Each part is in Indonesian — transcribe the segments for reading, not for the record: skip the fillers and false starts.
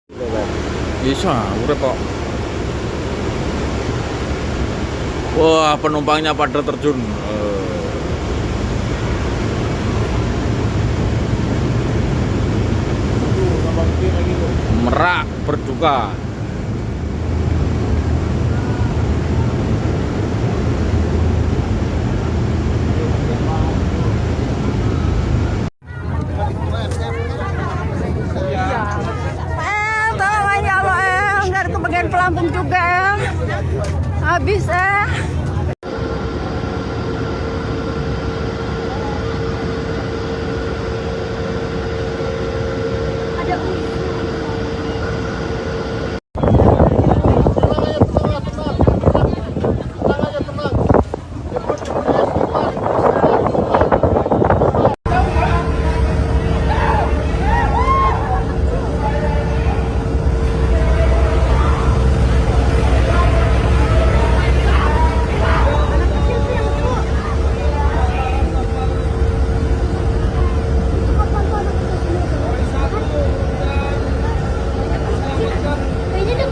Bisa, udah kok. Wah, penumpangnya pada terjun. Merak berduka. Tolong ya Allah, nggak ada kebagian pelampung juga. Habis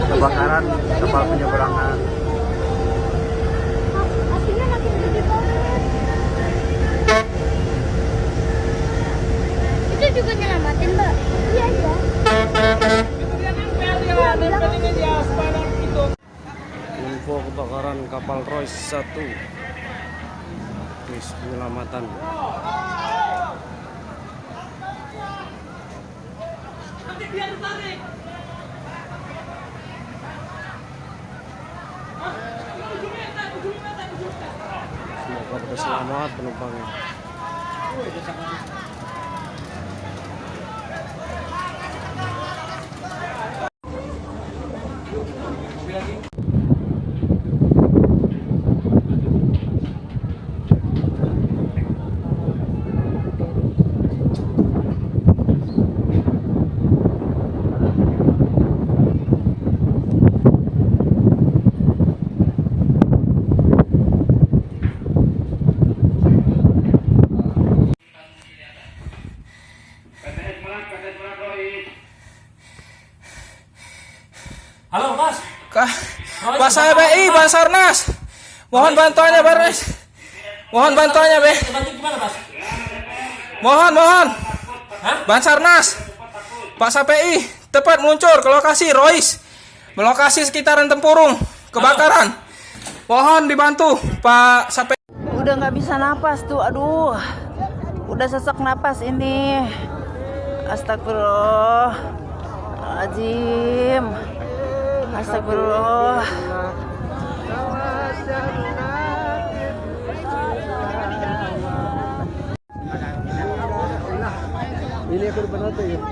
kebakaran kapal penyeberangan. Itu juga nyelamatin, Mbak. Iya, iya. Info kebakaran kapal Royce 1. Terus penyelamatan. Semoga berselamat penumpangnya. Halo Mas, Pak saya BI, Basarnas. Mohon bantuannya, Baris. Mohon bantuannya, Be. bantu gimana Mas? Mohon. Hah? Basarnas. Pak SPI tepat meluncur ke lokasi Royce. Lokasi sekitaran Tempurung kebakaran. Mohon dibantu, Pak SPI. udah nggak bisa napas tuh, aduh, udah sesak napas ini. Astagfirullahaladzim. Astagfirullah. Ini aku benar tuh ya.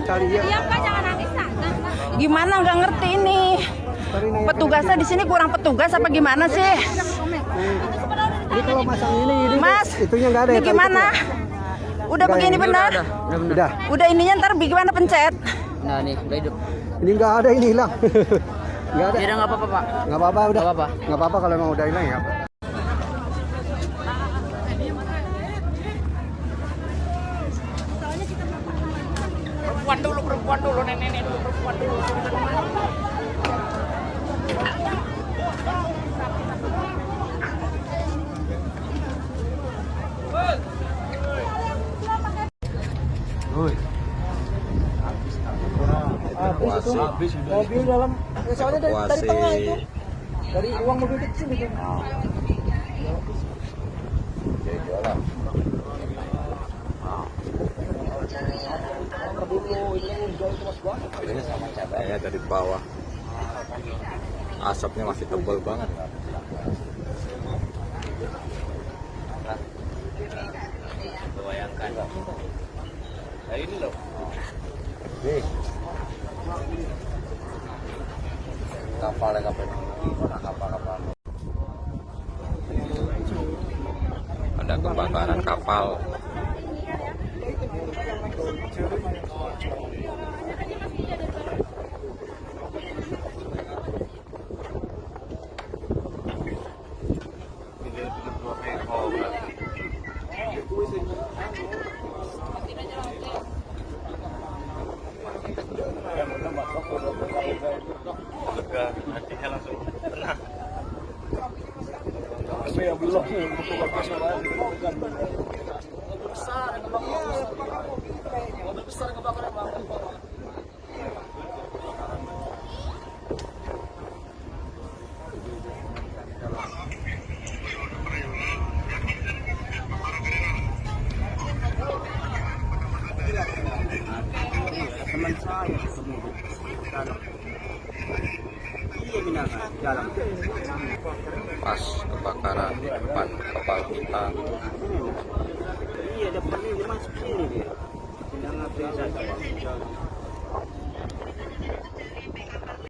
Cari ya. Iya, Pak, jangan nangis, Nak. Gimana nggak ngerti ini? Petugasnya di sini kurang petugas apa gimana sih? Ini kalau masang ini Mas, itunya nggak ada. ini ya, gimana? Udah begini benar? Udah. Udah ininya ntar gimana pencet? Nah nih, udah hidup. Ini nggak ada, ini hilang. Nggak ada. Tidak nggak apa-apa Pak. Nggak apa-apa udah. Nggak apa-apa. Nggak apa-apa kalau emang udah hilang ya. Perempuan dulu, nenek dulu, perempuan dulu. Habis mobil dalam, soalnya dari tengah itu, dari uang mobil kecil itu. Ini sama cabainya dari bawah. Asapnya masih tebal banget. Bayangkan. Nah ini loh. Kapal. Ada kebakaran kapal. juga hatinya langsung tenang. Tapi ya belum buka suara besar kebakaran bang. Teman saya jalan. Pas kebakaran di depan kapal kita. Iya, depan ini masuk sini dia. Tidak ngapain saja.